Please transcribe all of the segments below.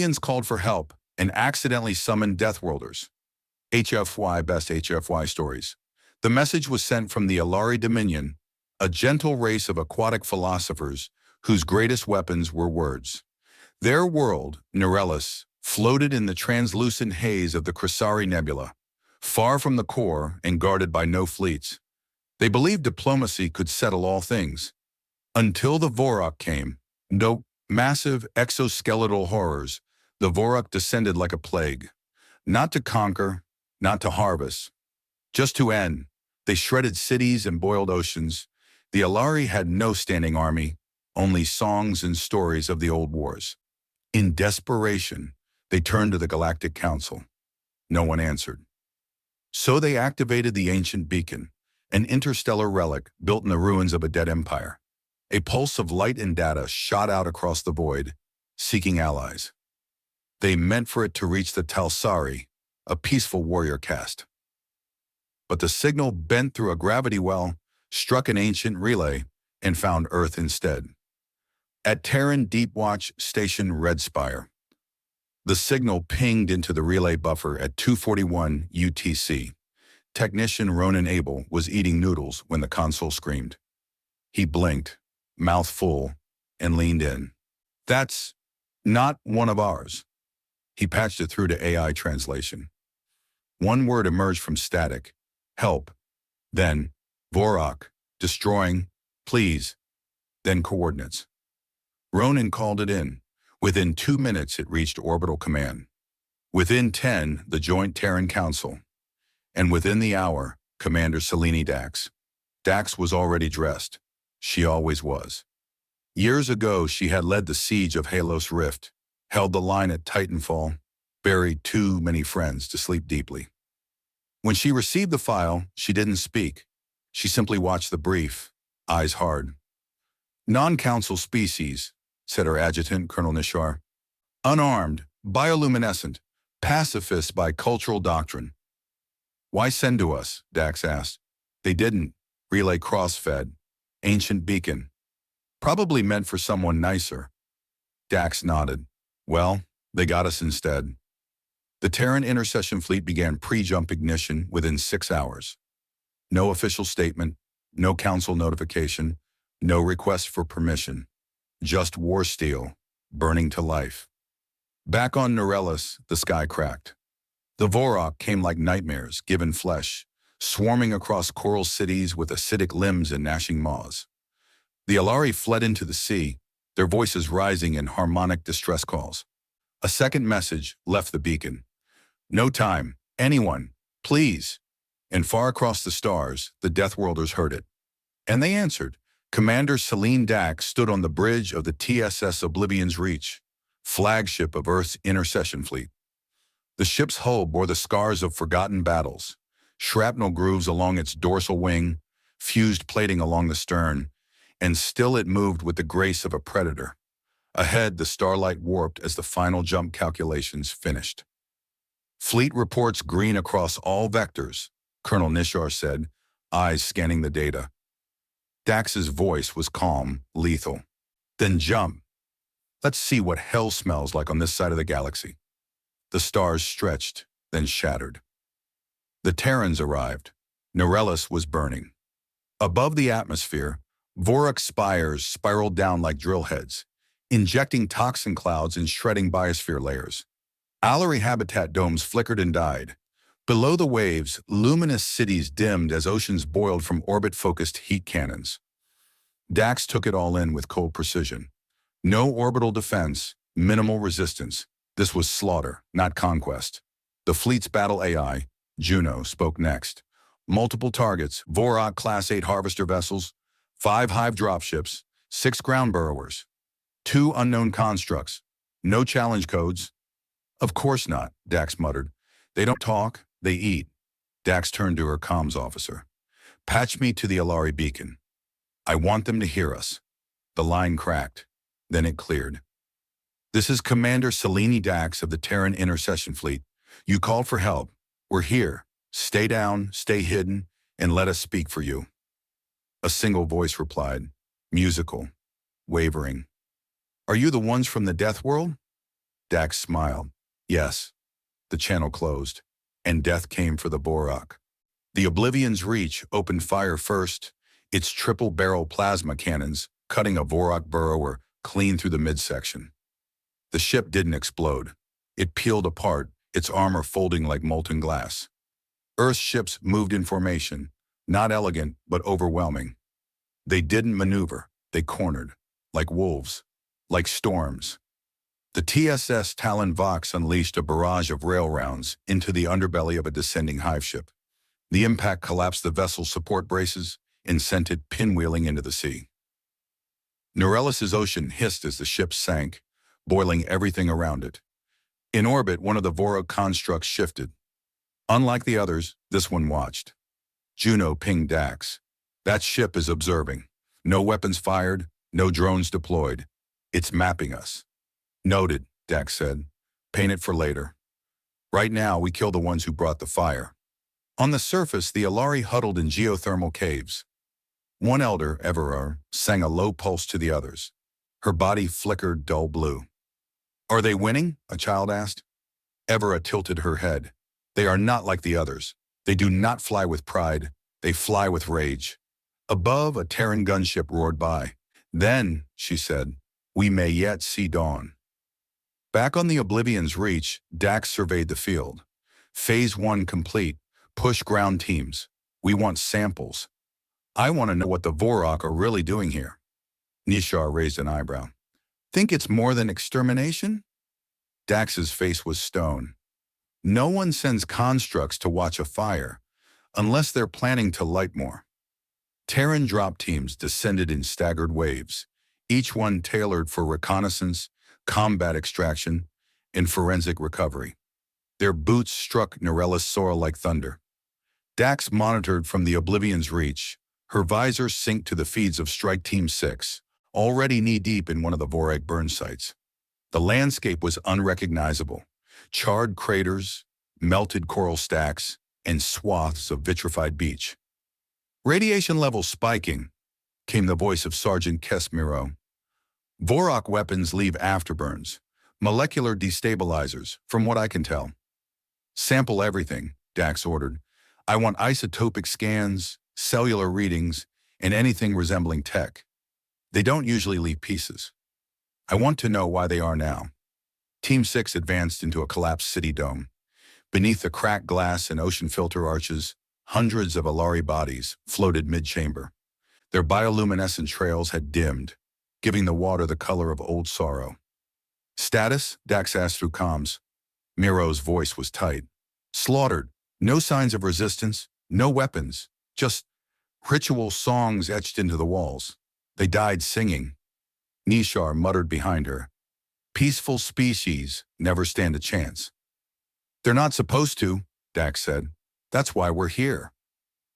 Aliens called for help and accidentally summoned Deathworlders. HFY Best HFY Stories. The message was sent from the Alari Dominion, a gentle race of aquatic philosophers whose greatest weapons were words. Their world, Neurelis, floated in the translucent haze of the Chrysari Nebula, far from the core and guarded by no fleets. They believed diplomacy could settle all things. Until the Vorok came. No massive exoskeletal horrors, the Vorok descended like a plague. Not to conquer, not to harvest, just to end. They shredded cities and boiled oceans. The Alari had no standing army, only songs and stories of the old wars. In desperation, they turned to the Galactic Council. No one answered. So they activated the ancient beacon, an interstellar relic built in the ruins of a dead empire. A pulse of light and data shot out across the void, seeking allies. They meant for it to reach the Talsari, a peaceful warrior caste. But the signal bent through a gravity well, struck an ancient relay, and found Earth instead. At Terran Deepwatch Station Red Spire, the signal pinged into the relay buffer at 2:41 UTC. Technician Ronan Abel was eating noodles when the console screamed. He blinked, mouth full, and leaned in. "That's not one of ours." He patched it through to AI translation. One word emerged from static: help. Then, Vorok, destroying, please. Then coordinates. Ronan called it in. Within 2 minutes, it reached orbital command. Within 10, the Joint Terran Council. And within the hour, Commander Selene Dax. Dax was already dressed. She always was. Years ago, she had led the siege of Halos Rift, held the line at Titanfall, buried too many friends to sleep deeply. When she received the file, she didn't speak. She simply watched the brief, eyes hard. "Non-council species," said her adjutant, Colonel Nishar. "Unarmed, bioluminescent, pacifists by cultural doctrine." "Why send to us?" Dax asked. "They didn't. Relay cross-fed. Ancient beacon. Probably meant for someone nicer." Dax nodded. "Well, they got us instead." The Terran intercession fleet began pre-jump ignition within 6 hours. No official statement, no council notification, no request for permission. Just war steel, burning to life. Back on Neurelis, the sky cracked. The Vorok came like nightmares, given flesh, swarming across coral cities with acidic limbs and gnashing maws. The Alari fled into the sea, their voices rising in harmonic distress calls. A second message left the beacon. "No time. Anyone. Please." And far across the stars, the Deathworlders heard it. And they answered. Commander Selene Dax stood on the bridge of the TSS Oblivion's Reach, flagship of Earth's intercession fleet. The ship's hull bore the scars of forgotten battles, shrapnel grooves along its dorsal wing, fused plating along the stern, and still it moved with the grace of a predator. Ahead, the starlight warped as the final jump calculations finished. "Fleet reports green across all vectors," Colonel Nishar said, eyes scanning the data. Dax's voice was calm, lethal. "Then jump. Let's see what hell smells like on this side of the galaxy." The stars stretched, then shattered. The Terrans arrived. Neurelis was burning. Above the atmosphere, Vorok spires spiraled down like drill heads, injecting toxin clouds and shredding biosphere layers. Alari habitat domes flickered and died. Below the waves, luminous cities dimmed as oceans boiled from orbit-focused heat cannons. Dax took it all in with cold precision. No orbital defense, minimal resistance. This was slaughter, not conquest. The fleet's battle AI, Juno, spoke next. Multiple targets, Vorok Class 8 harvester vessels, 5 hive dropships, 6 ground burrowers, 2 unknown constructs. No challenge codes. "Of course not," Dax muttered. "They don't talk, they eat." Dax turned to her comms officer. "Patch me to the Alari beacon. I want them to hear us." The line cracked. Then it cleared. "This is Commander Selene Dax of the Terran Intercession Fleet. You called for help. We're here. Stay down, stay hidden, and let us speak for you." A single voice replied, musical, wavering. "Are you the ones from the Death World?" Dax smiled. Yes. The channel closed, and death came for the Borak. The Oblivion's Reach opened fire first, its triple-barrel plasma cannons cutting a Vorak burrower clean through the midsection. The ship didn't explode. It peeled apart, its armor folding like molten glass. Earth's ships moved in formation, not elegant but overwhelming. They didn't maneuver, they cornered, like wolves, like storms. The TSS Talon Vox unleashed a barrage of rail rounds into the underbelly of a descending hive ship. The impact collapsed the vessel's support braces and sent it pinwheeling into the sea. Norellis's ocean hissed as the ship sank, boiling everything around it. In orbit, one of the Vorak constructs shifted. Unlike the others, this one watched. Juno pinged Dax. That ship is observing. No weapons fired, no drones deployed. It's mapping us. Noted, Dax said. Paint it for later. Right now, we kill the ones who brought the fire. On the surface, the Alari huddled in geothermal caves. One elder, Everar, sang a low pulse to the others. Her body flickered dull blue. Are they winning? A child asked. Evera tilted her head. They are not like the others. They do not fly with pride. They fly with rage. Above, a Terran gunship roared by. Then, she said, we may yet see dawn. Back on the Oblivion's Reach, Dax surveyed the field. Phase 1 complete. Push ground teams. We want samples. I want to know what the Vorak are really doing here. Nishar raised an eyebrow. Think it's more than extermination? Dax's face was stone. No one sends constructs to watch a fire, unless they're planning to light more. Terran drop teams descended in staggered waves, each one tailored for reconnaissance, combat extraction, and forensic recovery. Their boots struck Norellis' soil like thunder. Dax monitored from the Oblivion's Reach, her visor synced to the feeds of Strike Team 6, already knee-deep in one of the Vorak burn sites. The landscape was unrecognizable. Charred craters, melted coral stacks, and swaths of vitrified beach. Radiation levels spiking, came the voice of Sergeant Kesmiro. Vorak weapons leave afterburns, molecular destabilizers, from what I can tell. Sample everything, Dax ordered. I want isotopic scans, cellular readings, and anything resembling tech. They don't usually leave pieces. I want to know why they are now. Team 6 advanced into a collapsed city dome. Beneath the cracked glass and ocean filter arches, hundreds of Alari bodies floated mid-chamber. Their bioluminescent trails had dimmed, giving the water the color of old sorrow. Status? Dax asked through comms. Miro's voice was tight. Slaughtered. No signs of resistance, no weapons, just ritual songs etched into the walls. They died singing. Nishar muttered behind her. Peaceful species never stand a chance. They're not supposed to, Dax said. That's why we're here.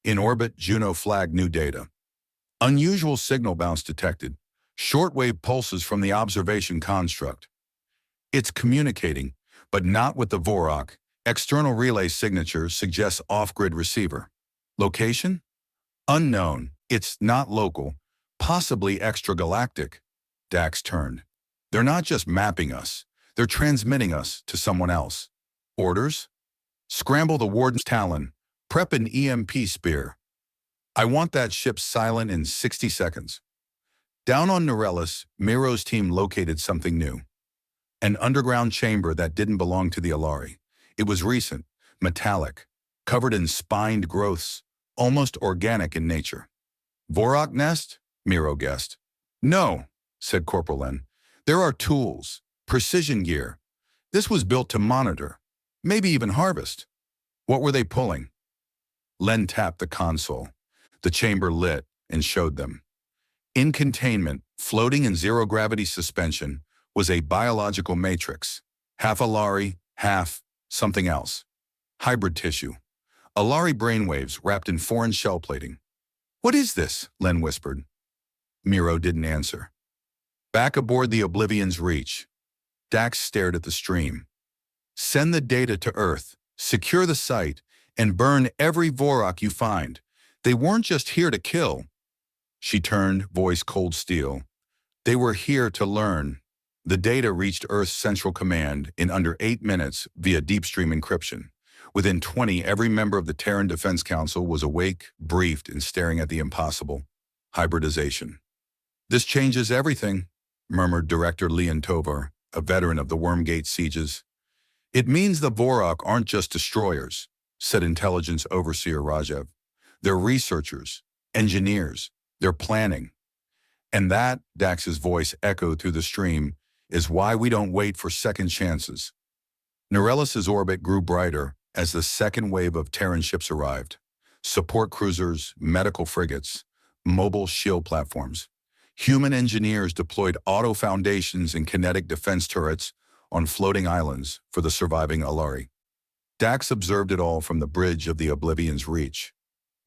In orbit, Juno flagged new data. Unusual signal bounce detected. Shortwave pulses from the observation construct. It's communicating, but not with the Vorak. External relay signature suggests off-grid receiver. Location? Unknown. It's not local. Possibly extragalactic. Dax turned. They're not just mapping us. They're transmitting us to someone else. Orders? Scramble the Warden's Talon. Prep an EMP spear. I want that ship silent in 60 seconds. Down on Norellis, Miro's team located something new. An underground chamber that didn't belong to the Alari. It was recent, metallic, covered in spined growths, almost organic in nature. Vorak nest? Miro guessed. No, said Corporal Len. There are tools, precision gear. This was built to monitor, maybe even harvest. What were they pulling? Len tapped the console. The chamber lit and showed them. In containment, floating in zero-gravity suspension, was a biological matrix. Half Alari, half something else. Hybrid tissue. Alari brainwaves wrapped in foreign shell plating. What is this? Len whispered. Miro didn't answer. Back aboard the Oblivion's Reach, Dax stared at the stream. Send the data to Earth, secure the site, and burn every Vorak you find. They weren't just here to kill. She turned, voice cold steel. They were here to learn. The data reached Earth's central command in under 8 minutes via deep stream encryption. Within 20, every member of the Terran Defense Council was awake, briefed, and staring at the impossible: hybridization. "This changes everything," murmured Director Leon Tovar, a veteran of the Wormgate sieges. "It means the Vorok aren't just destroyers," said Intelligence Overseer Rajev. "They're researchers, engineers, they're planning." And that, Dax's voice echoed through the stream, is why we don't wait for second chances. Norellis's orbit grew brighter as the second wave of Terran ships arrived. Support cruisers, medical frigates, mobile shield platforms. Human engineers deployed auto foundations and kinetic defense turrets on floating islands for the surviving Alari. Dax observed it all from the bridge of the Oblivion's reach.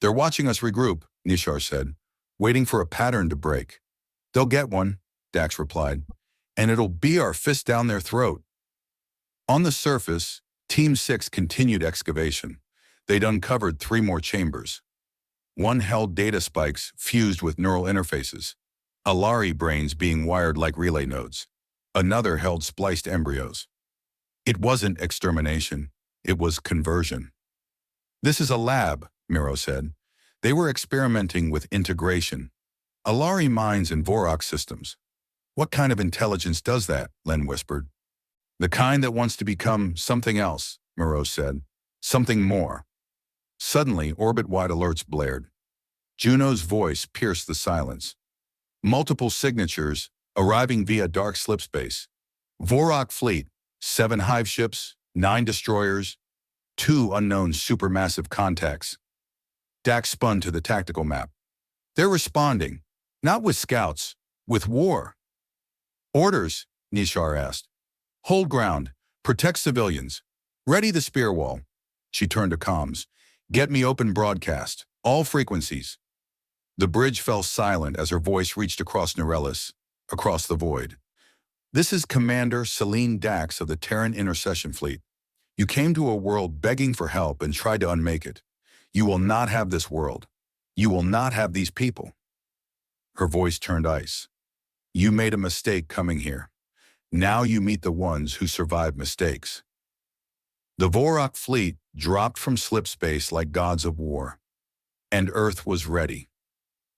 "They're watching us regroup," Nishar said, "waiting for a pattern to break." "They'll get one," Dax replied, "and it'll be our fist down their throat." On the surface, Team 6 continued excavation. They'd uncovered 3 more chambers. One held data spikes fused with neural interfaces, Alari brains being wired like relay nodes. Another held spliced embryos. It wasn't extermination, it was conversion. "This is a lab," Miro said. "They were experimenting with integration. Alari minds and Vorok systems." "What kind of intelligence does that?" Len whispered. "The kind that wants to become something else," Miro said. "Something more." Suddenly, orbit-wide alerts blared. Juno's voice pierced the silence. Multiple signatures, arriving via dark slip space. Vorok fleet, 7 hive ships, 9 destroyers, 2 unknown supermassive contacts. Dax spun to the tactical map. "They're responding, not with scouts, with war." "Orders?" Nishar asked. "Hold ground, protect civilians. Ready the spear wall." She turned to comms. "Get me open broadcast, all frequencies." The bridge fell silent as her voice reached across Norellis, across the void. "This is Commander Celine Dax of the Terran Intercession Fleet. You came to a world begging for help and tried to unmake it. You will not have this world. You will not have these people." Her voice turned ice. "You made a mistake coming here. Now you meet the ones who survive mistakes." The Vorok fleet dropped from slip space like gods of war. And Earth was ready.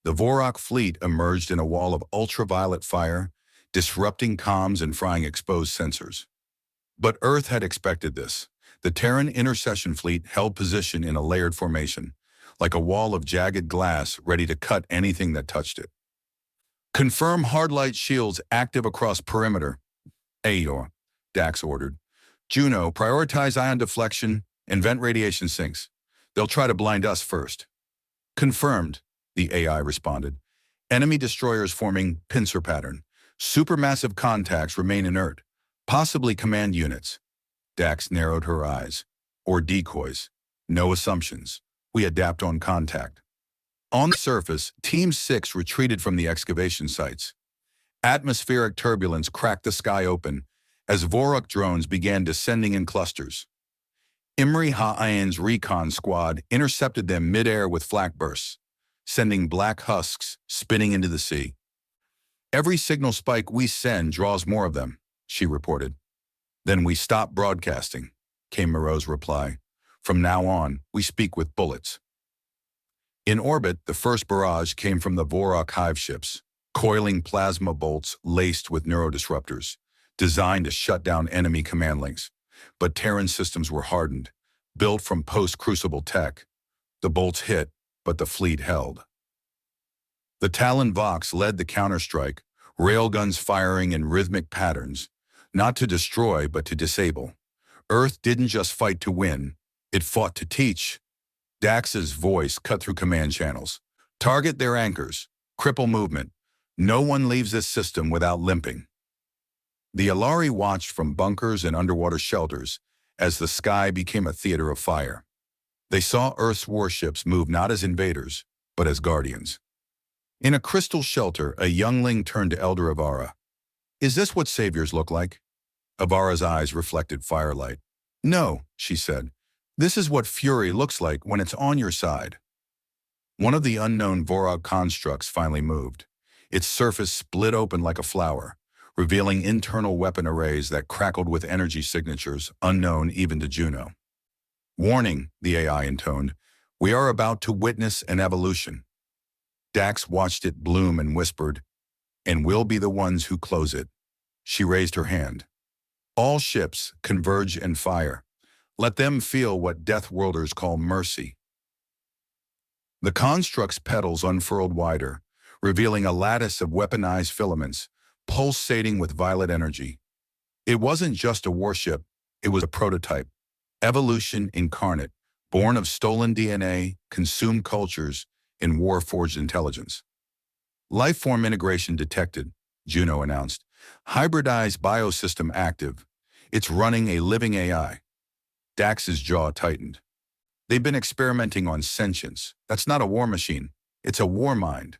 The Vorok fleet emerged in a wall of ultraviolet fire, disrupting comms and frying exposed sensors. But Earth had expected this. The Terran Intercession Fleet held position in a layered formation, like a wall of jagged glass ready to cut anything that touched it. "Confirm hard light shields active across perimeter." "Ayor," Dax ordered. "Juno, prioritize ion deflection and vent radiation sinks. They'll try to blind us first." "Confirmed," the AI responded. "Enemy destroyers forming pincer pattern. Supermassive contacts remain inert, possibly command units." Dax narrowed her eyes. "Or decoys. No assumptions. We adapt on contact." On the surface, Team 6 retreated from the excavation sites. Atmospheric turbulence cracked the sky open as Vorok drones began descending in clusters. Imri Ha'ayan's recon squad intercepted them mid-air with flak bursts, sending black husks spinning into the sea. "Every signal spike we send draws more of them," she reported. "Then we stop broadcasting," came Moreau's reply. "From now on, we speak with bullets." In orbit, the first barrage came from the Vorok hive ships, coiling plasma bolts laced with neurodisruptors, designed to shut down enemy command links. But Terran systems were hardened, built from post-crucible tech. The bolts hit, but the fleet held. The Talon Vox led the counterstrike, railguns firing in rhythmic patterns, not to destroy but to disable. Earth didn't just fight to win, it fought to teach. Dax's voice cut through command channels. "Target their anchors, cripple movement. No one leaves this system without limping." The Alari watched from bunkers and underwater shelters as the sky became a theater of fire. They saw Earth's warships move not as invaders, but as guardians. In a crystal shelter, a youngling turned to Elder Avara. "Is this what saviors look like?" Avara's eyes reflected firelight. "No," she said. "This is what fury looks like when it's on your side." One of the unknown Vorog constructs finally moved. Its surface split open like a flower, revealing internal weapon arrays that crackled with energy signatures unknown even to Juno. "Warning," the AI intoned, "we are about to witness an evolution." Dax watched it bloom and whispered, "And we'll be the ones who close it." She raised her hand. "All ships converge and fire. Let them feel what Deathworlders call mercy." The construct's petals unfurled wider, revealing a lattice of weaponized filaments, pulsating with violet energy. It wasn't just a warship, it was a prototype. Evolution incarnate, born of stolen DNA, consumed cultures, and war-forged intelligence. "Lifeform integration detected," Juno announced. "Hybridized biosystem active. It's running a living AI." Dax's jaw tightened. "They've been experimenting on sentience. That's not a war machine. It's a war mind."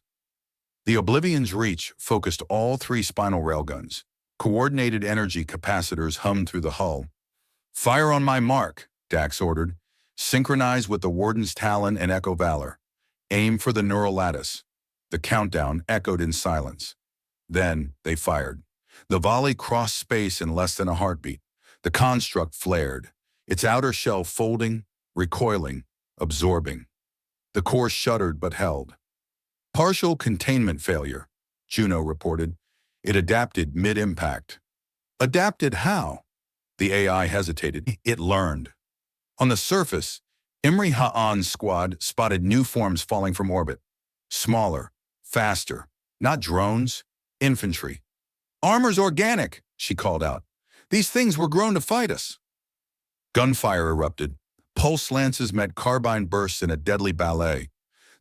The Oblivion's reach focused all three spinal railguns. Coordinated energy capacitors hummed through the hull. "Fire on my mark," Dax ordered. "Synchronize with the Warden's Talon and Echo Valor. Aim for the neural lattice." The countdown echoed in silence. Then they fired. The volley crossed space in less than a heartbeat. The construct flared, its outer shell folding, recoiling, absorbing. The core shuddered but held. "Partial containment failure," Juno reported. "It adapted mid-impact." "Adapted how?" The AI hesitated. "It learned." On the surface, Imri Ha'an's squad spotted new forms falling from orbit. Smaller, faster, not drones, infantry. "Armor's organic," she called out. "These things were grown to fight us." Gunfire erupted. Pulse lances met carbine bursts in a deadly ballet.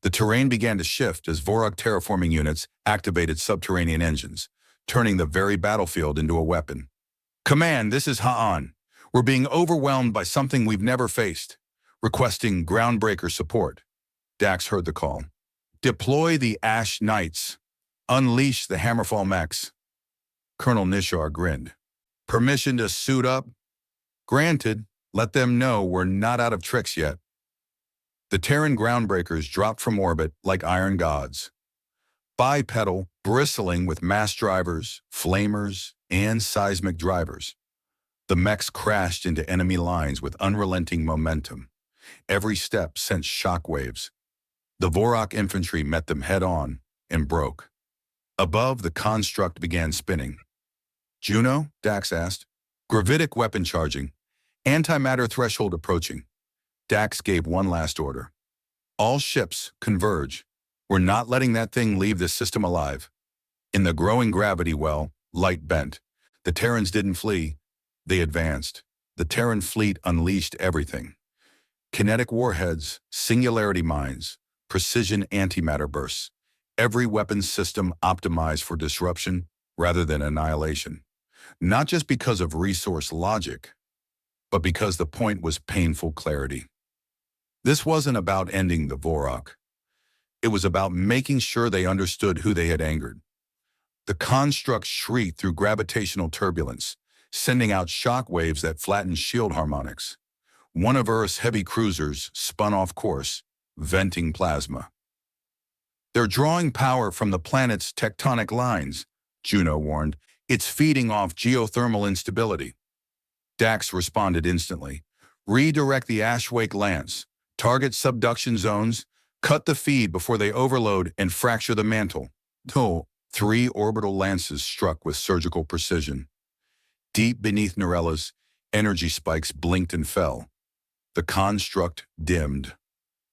The terrain began to shift as Vorok terraforming units activated subterranean engines, turning the very battlefield into a weapon. "Command, this is Ha'an. We're being overwhelmed by something we've never faced. Requesting groundbreaker support." Dax heard the call. "Deploy the Ash Knights. Unleash the Hammerfall mechs." Colonel Nishar grinned. "Permission to suit up?" "Granted. Let them know we're not out of tricks yet." The Terran groundbreakers dropped from orbit like iron gods. Bipedal, bristling with mass drivers, flamers, and seismic drivers. The mechs crashed into enemy lines with unrelenting momentum. Every step sent shockwaves. The Vorok infantry met them head-on and broke. Above, the construct began spinning. "Juno?" Dax asked. "Gravitic weapon charging. Antimatter threshold approaching." Dax gave one last order. "All ships, converge. We're not letting that thing leave this system alive." In the growing gravity well, light bent. The Terrans didn't flee. They advanced. The Terran fleet unleashed everything. Kinetic warheads, singularity mines, precision antimatter bursts. Every weapon system optimized for disruption rather than annihilation. Not just because of resource logic, but because the point was painful clarity. This wasn't about ending the Vorok. It was about making sure they understood who they had angered. The construct shrieked through gravitational turbulence, sending out shock waves that flattened shield harmonics. One of Earth's heavy cruisers spun off course, venting plasma. "They're drawing power from the planet's tectonic lines," Juno warned. "It's feeding off geothermal instability." Dax responded instantly. "Redirect the Ashwake Lance. Target subduction zones. Cut the feed before they overload and fracture the mantle." No, 3 orbital lances struck with surgical precision. Deep beneath Norella's, energy spikes blinked and fell. The construct dimmed.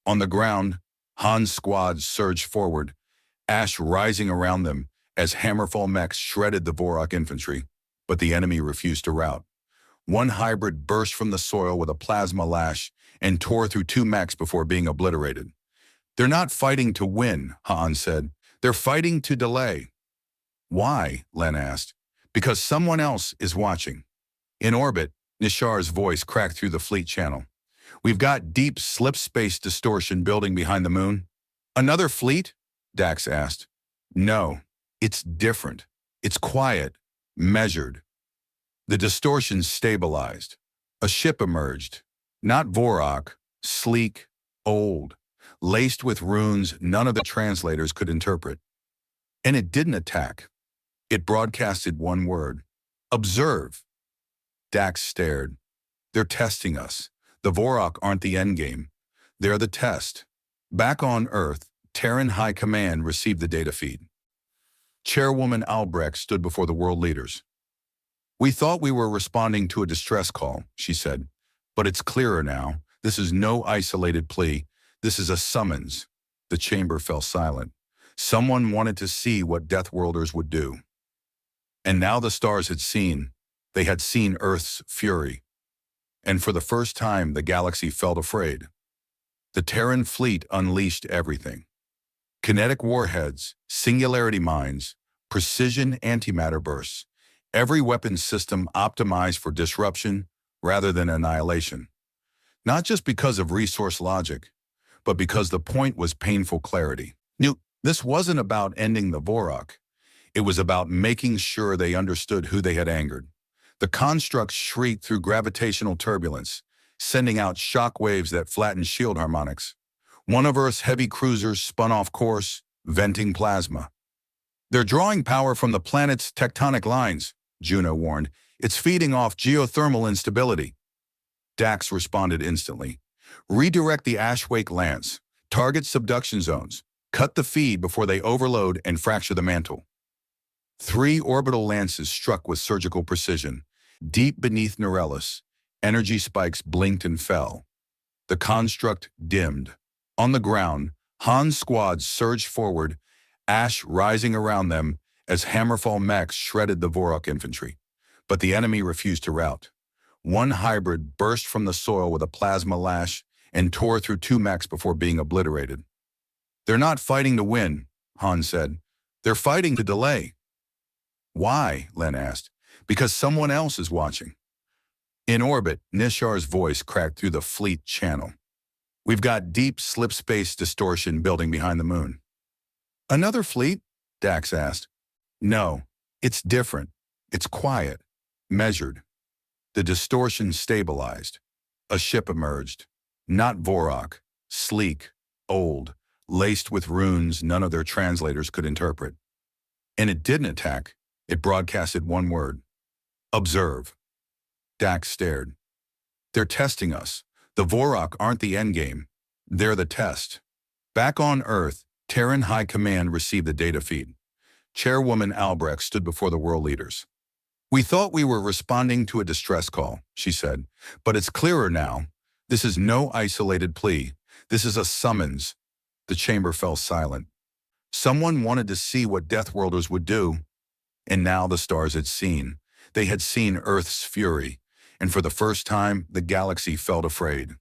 On the ground, Han's squads surged forward, ash rising around them as Hammerfall mechs shredded the Vorok infantry, but the enemy refused to rout. One hybrid burst from the soil with a plasma lash and tore through 2 mechs before being obliterated. "They're not fighting to win," Han said. "They're fighting to delay." "Why?" Len asked. "Because someone else is watching." In orbit, Nishar's voice cracked through the fleet channel. "We've got deep slip space distortion building behind the moon." "Another fleet?" Dax asked. "No, it's different. It's quiet, measured." The distortion stabilized. A ship emerged. Not Vorok, sleek, old, laced with runes none of the translators could interpret. And it didn't attack. It broadcasted one word. Observe. Dax stared. They're testing us. The Vorok aren't the endgame. They're the test. Back on Earth, Terran High Command received the data feed. Chairwoman Albrecht stood before the world leaders. We thought we were responding to a distress call, she said. But it's clearer now. This is no isolated plea. This is a summons. The chamber fell silent. Someone wanted to see what Deathworlders would do. And now the stars had seen. They had seen Earth's fury. And for the first time, the galaxy felt afraid. The Terran fleet unleashed everything. Kinetic warheads, singularity mines, precision antimatter bursts. Every weapon system optimized for disruption rather than annihilation. Not just because of resource logic, but because the point was painful clarity. This wasn't about ending the Vorok. It was about making sure they understood who they had angered. The constructs shrieked through gravitational turbulence, sending out shock waves that flattened shield harmonics. One of Earth's heavy cruisers spun off course, venting plasma. They're drawing power from the planet's tectonic lines, Juno warned. It's feeding off geothermal instability. Dax responded instantly. Redirect the Ashwake Lance. Target subduction zones. Cut the feed before they overload and fracture the mantle. 3 orbital lances struck with surgical precision. Deep beneath Norellus, energy spikes blinked and fell. The construct dimmed. On the ground, Han's squads surged forward, ash rising around them as Hammerfall mechs shredded the Vorok infantry. But the enemy refused to rout. One hybrid burst from the soil with a plasma lash and tore through 2 mechs before being obliterated. They're not fighting to win, Han said. They're fighting to delay. Why? Len asked. Because someone else is watching. In orbit, Nishar's voice cracked through the fleet channel. We've got deep slip space distortion building behind the moon. Another fleet? Dax asked. No, it's different. It's quiet, measured. The distortion stabilized. A ship emerged. Not Vorok, sleek, old, laced with runes none of their translators could interpret. And it didn't attack. It broadcasted one word. Observe. Dax stared. They're testing us. The Vorok aren't the endgame. They're the test. Back on Earth, Terran High Command received the data feed. Chairwoman Albrecht stood before the world leaders. We thought we were responding to a distress call, she said. But it's clearer now. This is no isolated plea. This is a summons. The chamber fell silent. Someone wanted to see what Deathworlders would do. And now the stars had seen. They had seen Earth's fury. And for the first time, the galaxy felt afraid.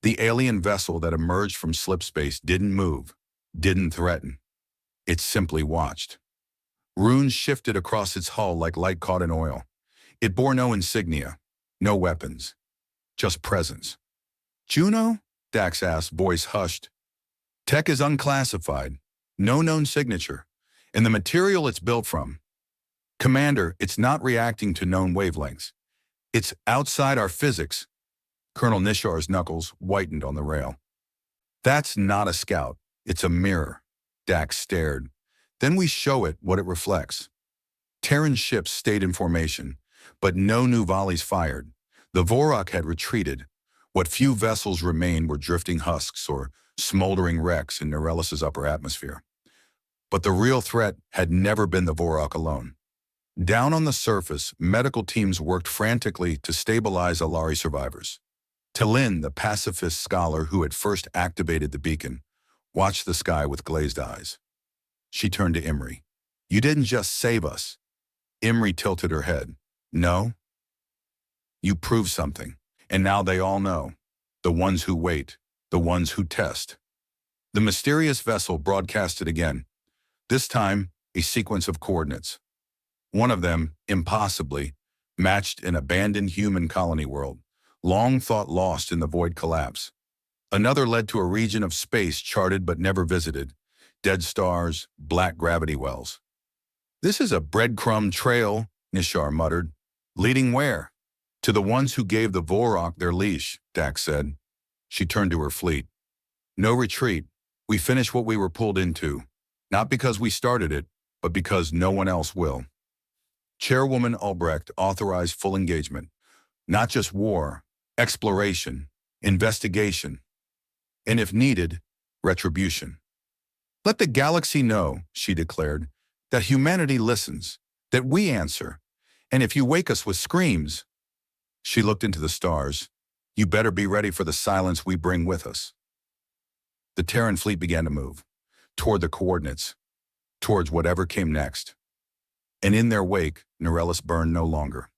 The alien vessel that emerged from slip space didn't move, didn't threaten. It simply watched. Runes shifted across its hull like light caught in oil. It bore no insignia, no weapons, just presence. Juno? Dax asked, voice hushed. Tech is unclassified, no known signature, and the material it's built from. Commander, it's not reacting to known wavelengths. It's outside our physics. Colonel Nishar's knuckles whitened on the rail. That's not a scout. It's a mirror. Dax stared. Then we show it what it reflects. Terran ships stayed in formation, but no new volleys fired. The Vorok had retreated. What few vessels remained were drifting husks or smoldering wrecks in Norellus's upper atmosphere. But the real threat had never been the Vorok alone. Down on the surface, medical teams worked frantically to stabilize Alari survivors. Talin, the pacifist scholar who had first activated the beacon, watched the sky with glazed eyes. She turned to Imri. You didn't just save us. Imri tilted her head. No. You proved something. And now they all know. The ones who wait. The ones who test. The mysterious vessel broadcasted again. This time, a sequence of coordinates. One of them, impossibly, matched an abandoned human colony world, long thought lost in the void collapse. Another led to a region of space charted but never visited. Dead stars, black gravity wells. This is a breadcrumb trail, Nishar muttered. Leading where? To the ones who gave the Vorok their leash, Dax said. She turned to her fleet. No retreat. We finished what we were pulled into. Not because we started it, but because no one else will. Chairwoman Albrecht authorized full engagement, not just war, exploration, investigation, and if needed, retribution. Let the galaxy know, she declared, that humanity listens, that we answer, and if you wake us with screams, she looked into the stars, you better be ready for the silence we bring with us. The Terran fleet began to move, toward the coordinates, towards whatever came next. And in their wake, Norellis burned no longer.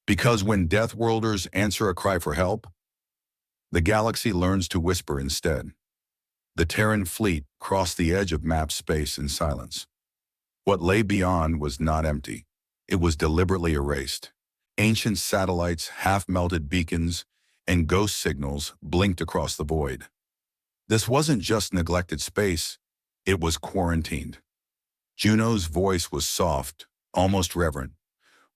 Because when Deathworlders answer a cry for help, the galaxy learns to whisper instead. The Terran fleet crossed the edge of map space in silence. What lay beyond was not empty. It was deliberately erased. Ancient satellites, half-melted beacons, and ghost signals blinked across the void. This wasn't just neglected space, it was quarantined. Juno's voice was soft, almost reverent.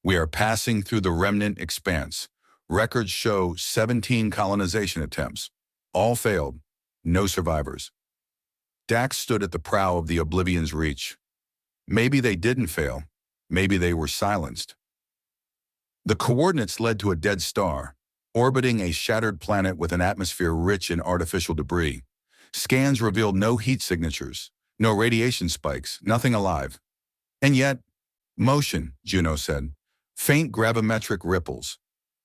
We are passing through the remnant expanse. Records show 17 colonization attempts. All failed. No survivors. Dax stood at the prow of the Oblivion's Reach. Maybe they didn't fail. Maybe they were silenced. The coordinates led to a dead star, orbiting a shattered planet with an atmosphere rich in artificial debris. Scans revealed no heat signatures, no radiation spikes, nothing alive. And yet, motion, Juno said. Faint gravimetric ripples.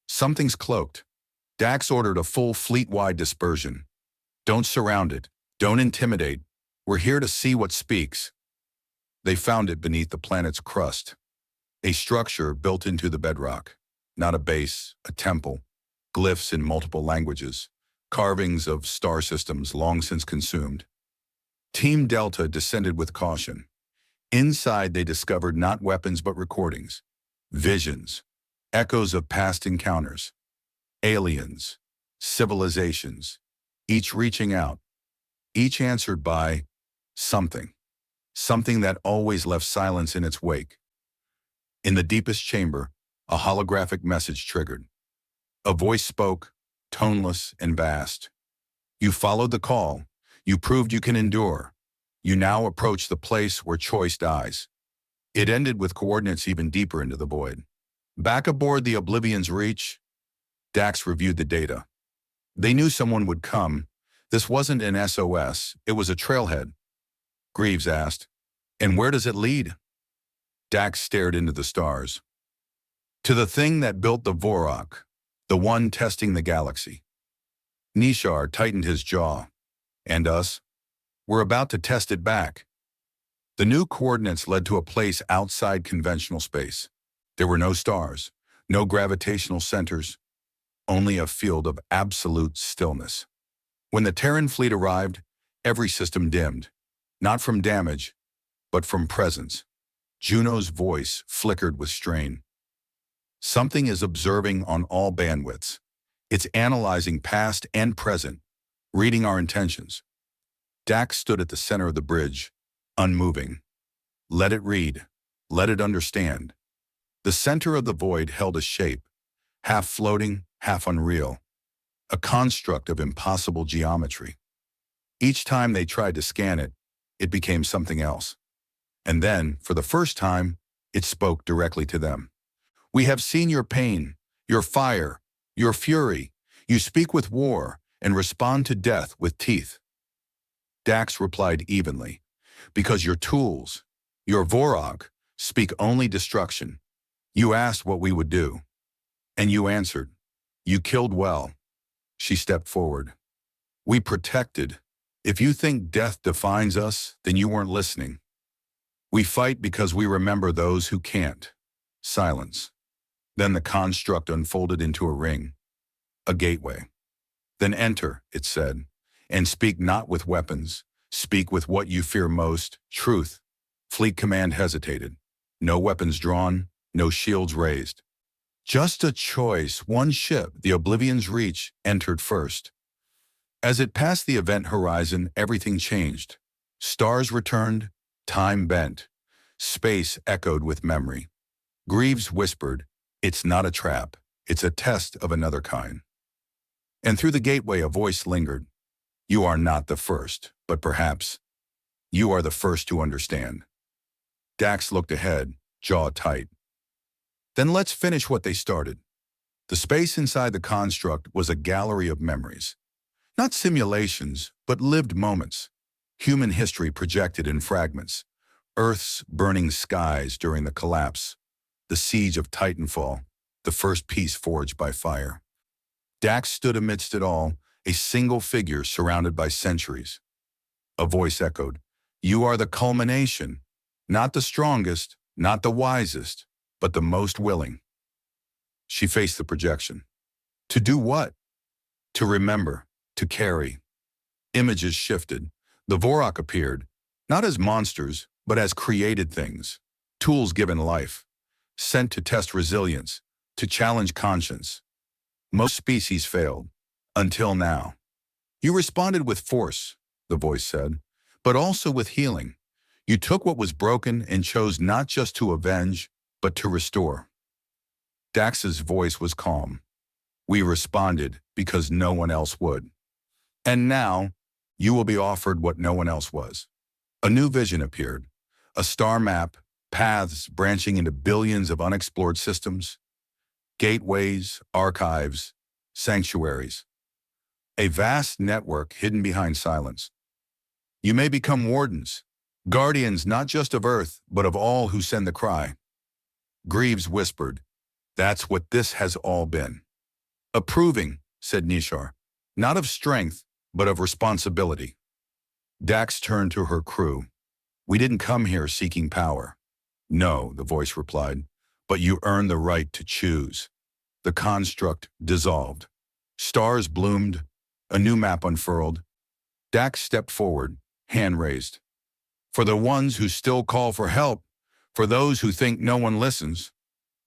Something's cloaked. Dax ordered a full fleet-wide dispersion. Don't surround it. Don't intimidate. We're here to see what speaks. They found it beneath the planet's crust. A structure built into the bedrock. Not a base, a temple. Glyphs in multiple languages. Carvings of star systems long since consumed. Team Delta descended with caution. Inside they discovered not weapons but recordings. Visions. Echoes of past encounters. Aliens. Civilizations. Each reaching out. Each answered by something. Something that always left silence in its wake. In the deepest chamber, a holographic message triggered. A voice spoke, toneless and vast. You followed the call. You proved you can endure. You now approach the place where choice dies. It ended with coordinates even deeper into the void. Back aboard the Oblivion's Reach, Dax reviewed the data. They knew someone would come. This wasn't an SOS, it was a trailhead. Greaves asked, and where does it lead? Dax stared into the stars. To the thing that built the Vorok, the one testing the galaxy. Nishar tightened his jaw. And us? We're about to test it back. The new coordinates led to a place outside conventional space. There were no stars, no gravitational centers, only a field of absolute stillness. When the Terran fleet arrived, every system dimmed, not from damage, but from presence. Juno's voice flickered with strain. Something is observing on all bandwidths. It's analyzing past and present, reading our intentions. Dax stood at the center of the bridge, unmoving. Let it read. Let it understand. The center of the void held a shape, half floating, half unreal, a construct of impossible geometry. Each time they tried to scan it, it became something else. And then, for the first time, it spoke directly to them. We have seen your pain, your fire, your fury. You speak with war and respond to death with teeth. Dax replied evenly, because your tools, your Vorog, speak only destruction. You asked what we would do. And you answered. You killed well. She stepped forward. We protected. If you think death defines us, then you weren't listening. We fight because we remember those who can't. Silence. Then the construct unfolded into a ring. A gateway. Then enter, it said, and speak not with weapons. Speak with what you fear most, truth. Fleet Command hesitated. No weapons drawn, no shields raised. Just a choice, one ship, the Oblivion's Reach, entered first. As it passed the event horizon, everything changed. Stars returned, time bent. Space echoed with memory. Greaves whispered, it's not a trap, it's a test of another kind. And through the gateway a voice lingered. You are not the first, but perhaps you are the first to understand. Dax looked ahead, jaw tight. Then let's finish what they started. The space inside the construct was a gallery of memories. Not simulations, but lived moments. Human history projected in fragments. Earth's burning skies during the collapse. The siege of Titanfall, the first peace forged by fire. Dax stood amidst it all, a single figure surrounded by centuries. A voice echoed, "You are the culmination, not the strongest, not the wisest, but the most willing." She faced the projection. To do what? To remember, to carry. Images shifted. The Vorok appeared, not as monsters, but as created things. Tools given life. Sent to test resilience, to challenge conscience. Most species failed. Until now. You responded with force, the voice said, but also with healing. You took what was broken and chose not just to avenge, but to restore. Dax's voice was calm. We responded because no one else would. And now, you will be offered what no one else was. A new vision appeared. A star map, paths branching into billions of unexplored systems. Gateways, archives, sanctuaries. A vast network hidden behind silence. You may become wardens, guardians not just of Earth, but of all who send the cry. Greaves whispered, "That's what this has all been." "Approving," said Nishar, "not of strength, but of responsibility." Dax turned to her crew. "We didn't come here seeking power." "No," the voice replied, "but you earned the right to choose." The construct dissolved. Stars bloomed. A new map unfurled. Dax stepped forward, hand raised. "For the ones who still call for help, for those who think no one listens."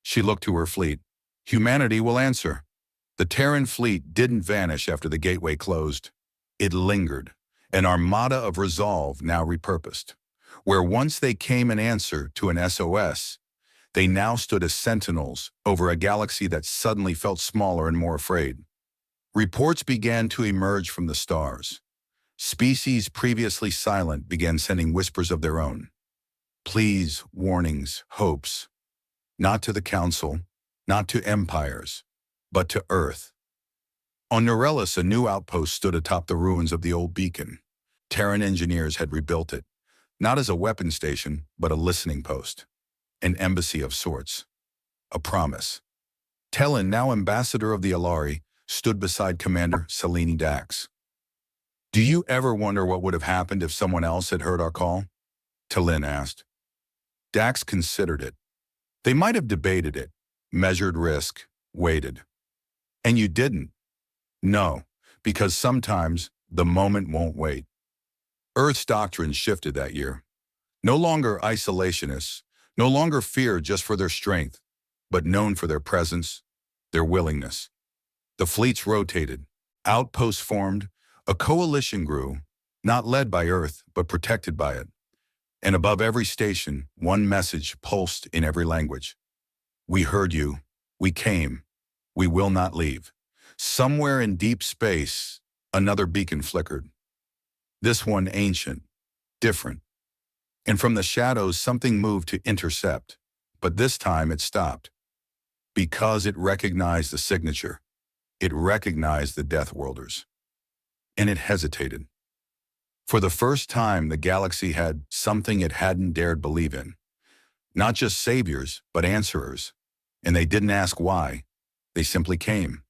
She looked to her fleet. "Humanity will answer." The Terran fleet didn't vanish after the gateway closed. It lingered, an armada of resolve now repurposed. Where once they came in answer to an SOS, they now stood as sentinels over a galaxy that suddenly felt smaller and more afraid. Reports began to emerge from the stars. Species previously silent began sending whispers of their own. Pleas, warnings, hopes. Not to the Council, not to empires, but to Earth. On Norellis, a new outpost stood atop the ruins of the old beacon. Terran engineers had rebuilt it, not as a weapon station, but a listening post. An embassy of sorts. A promise. Telin, now ambassador of the Alari, stood beside Commander Selene Dax. "Do you ever wonder what would have happened if someone else had heard our call?" Telin asked. Dax considered it. They might have debated it, measured risk, waited. "And you didn't?" "No, because sometimes the moment won't wait." Earth's doctrine shifted that year. No longer isolationists, no longer feared just for their strength, but known for their presence, their willingness. The fleets rotated, outposts formed, a coalition grew, not led by Earth, but protected by it. And above every station, one message pulsed in every language. "We heard you. We came. We will not leave." Somewhere in deep space, another beacon flickered. This one ancient, different. And from the shadows, something moved to intercept. But this time it stopped. Because it recognized the signature. It recognized the Deathworlders. And it hesitated. For the first time, the galaxy had something it hadn't dared believe in. Not just saviors, but answerers. And they didn't ask why. They simply came.